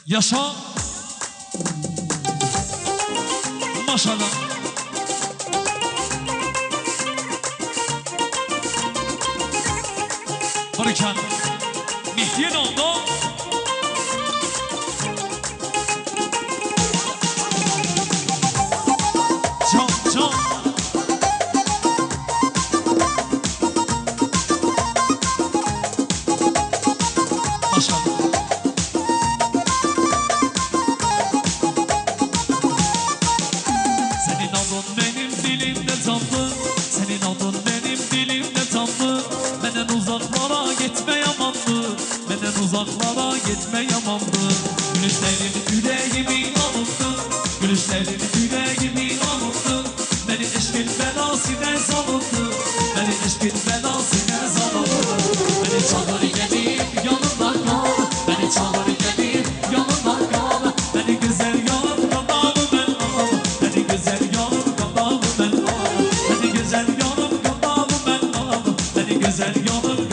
Yaşa. Maşallah. Barikan. Mihdiyen oldu. Can, can. Maşallah. Senin adın benim dilimde tatlı, senin adın benim dilimde tatlı. Benden uzaklara gitme yamandı, benden uzaklara gitme yamandı. Gülüşlerin yüreğimi alındı, gülüşlerin yüreğimi alındı. Beni eşkin belasına salındı, beni eşkin belasına salındı. Beni çağır gelip yanımda kal, beni çağır gelip yanımda kal. Beni güzel yanım kadavı ben al, beni güzel yanım kadavı ben al. Beni güzel yanım kadavı ben al, beni güzel yanım